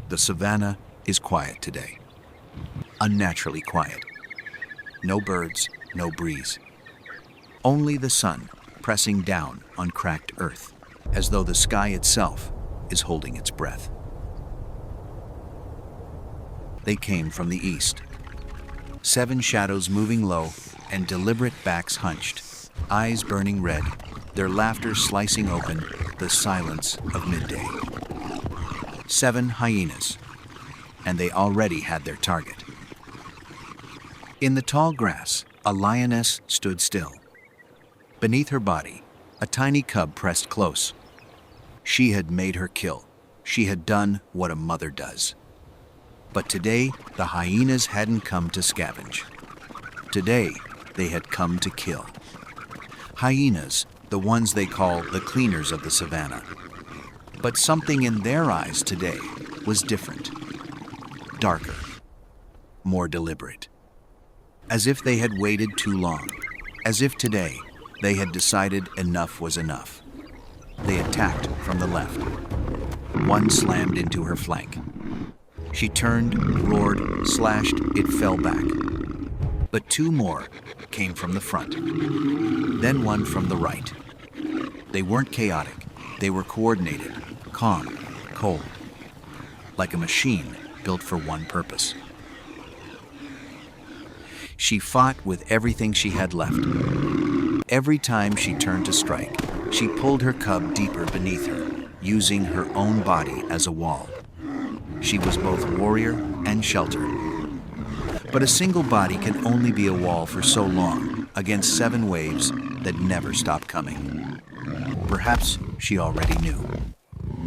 The savanna is quiet today. Unnaturally quiet. No birds, no breeze. Only the sun pressing down on cracked earth, as though the sky itself is holding its breath. They came from the east. 7 shadows moving low and deliberate backs hunched, eyes burning red, their laughter slicing open the silence of midday. 7 hyenas, and they already had their target. In the tall grass, a lioness stood still. Beneath her body, a tiny cub pressed close. She had made her kill. She had done what a mother does. But today, the hyenas hadn't come to scavenge. Today, they had come to kill. Hyenas, the ones they call the cleaners of the savanna. But something in their eyes today was different. Darker. More deliberate. As if they had waited too long. As if today, they had decided enough was enough. They attacked from the left. One slammed into her flank. She turned, roared, slashed, it fell back. But 2 more came from the front. Then one from the right. They weren't chaotic. They were coordinated, calm, cold. Like a machine built for one purpose. She fought with everything she had left. Every time she turned to strike, she pulled her cub deeper beneath her, using her own body as a wall. She was both warrior and shelter. But a single body can only be a wall for so long against 7 waves that never stop coming. Perhaps she already knew.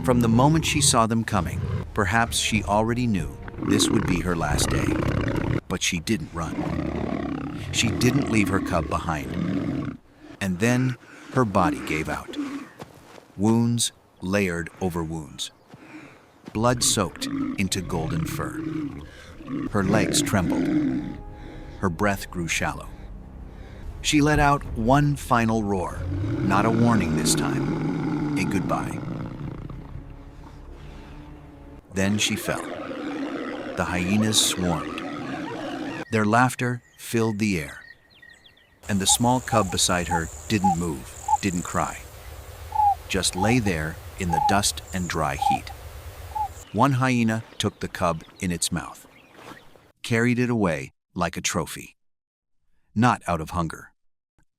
From the moment she saw them coming, perhaps she already knew this would be her last day. But she didn't run. She didn't leave her cub behind. And then her body gave out. Wounds layered over wounds. Blood soaked into golden fur. Her legs trembled. Her breath grew shallow. She let out one final roar, not a warning this time, a goodbye. Then she fell. The hyenas swarmed. Their laughter filled the air. And the small cub beside her didn't move, didn't cry. Just lay there in the dust and dry heat. One hyena took the cub in its mouth, carried it away like a trophy. Not out of hunger,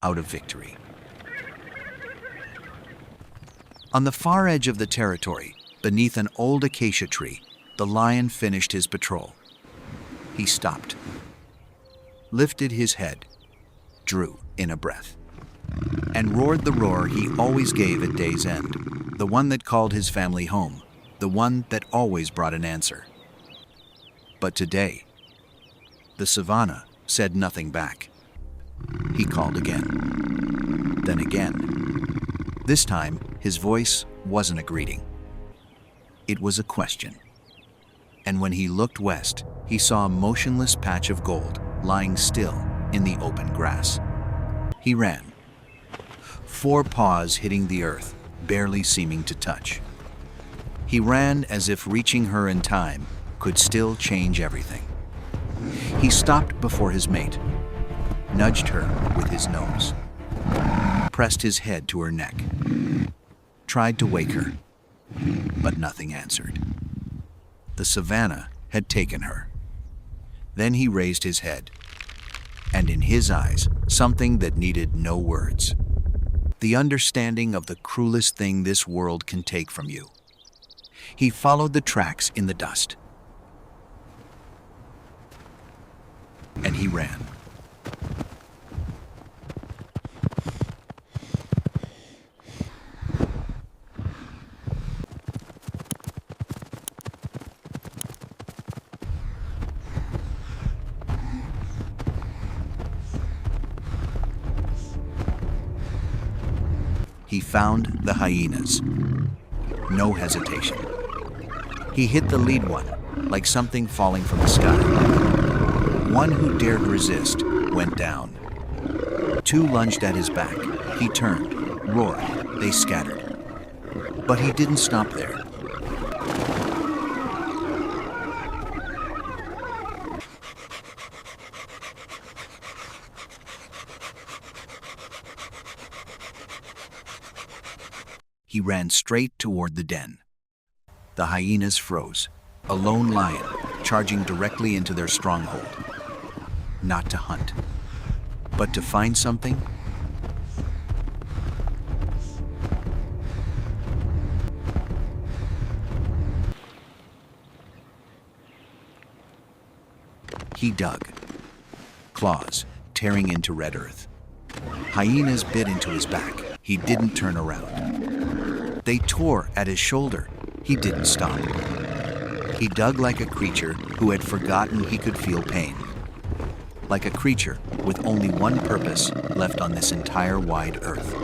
out of victory. On the far edge of the territory, beneath an old acacia tree, the lion finished his patrol. He stopped, lifted his head, drew in a breath, and roared the roar he always gave at day's end, the one that called his family home, the one that always brought an answer. But today, the savanna said nothing back. He called again, then again. This time, his voice wasn't a greeting. It was a question. And when he looked west, he saw a motionless patch of gold lying still in the open grass. He ran, 4 paws hitting the earth, barely seeming to touch. He ran as if reaching her in time could still change everything. He stopped before his mate, nudged her with his nose, pressed his head to her neck, tried to wake her, but nothing answered. The savanna had taken her. Then he raised his head, and in his eyes, something that needed no words. The understanding of the cruelest thing this world can take from you. He followed the tracks in the dust. And he ran. He found the hyenas. No hesitation. He hit the lead one, like something falling from the sky. One who dared resist went down. 2 lunged at his back. He turned, roared, they scattered. But he didn't stop there. He ran straight toward the den. The hyenas froze, a lone lion charging directly into their stronghold. Not to hunt, but to find something. He dug, claws tearing into red earth. Hyenas bit into his back. He didn't turn around. They tore at his shoulder. He didn't stop. He dug like a creature who had forgotten he could feel pain. Like a creature with only one purpose left on this entire wide earth.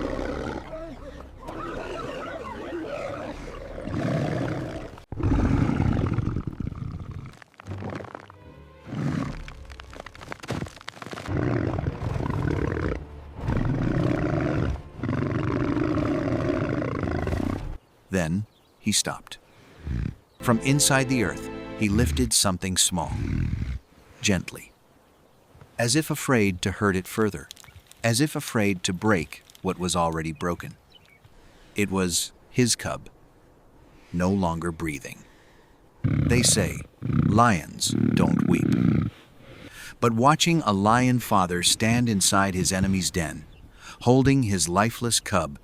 Then he stopped. From inside the earth, he lifted something small, gently, as if afraid to hurt it further, as if afraid to break what was already broken. It was his cub, no longer breathing. They say lions don't weep. But watching a lion father stand inside his enemy's den, holding his lifeless cub,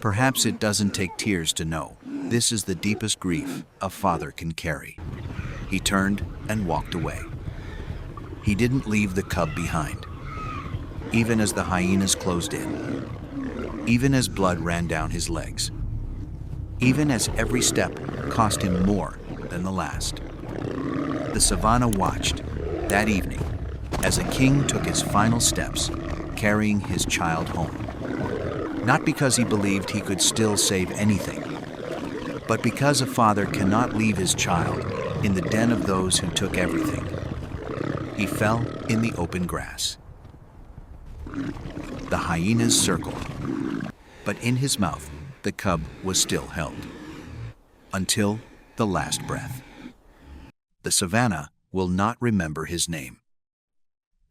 perhaps it doesn't take tears to know this is the deepest grief a father can carry. He turned and walked away. He didn't leave the cub behind. Even as the hyenas closed in, even as blood ran down his legs, even as every step cost him more than the last. The savanna watched that evening as a king took his final steps, carrying his child home. Not because he believed he could still save anything, but because a father cannot leave his child in the den of those who took everything. He fell in the open grass. The hyenas circled, but in his mouth the cub was still held. Until the last breath. The savanna will not remember his name.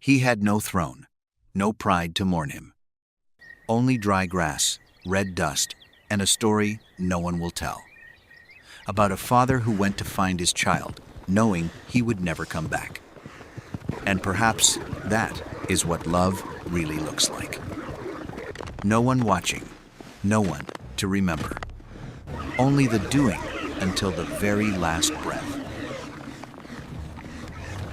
He had no throne, no pride to mourn him. Only dry grass, red dust, and a story no one will tell. About a father who went to find his child, knowing he would never come back. And perhaps that is what love really looks like. No one watching, no one to remember. Only the doing until the very last breath.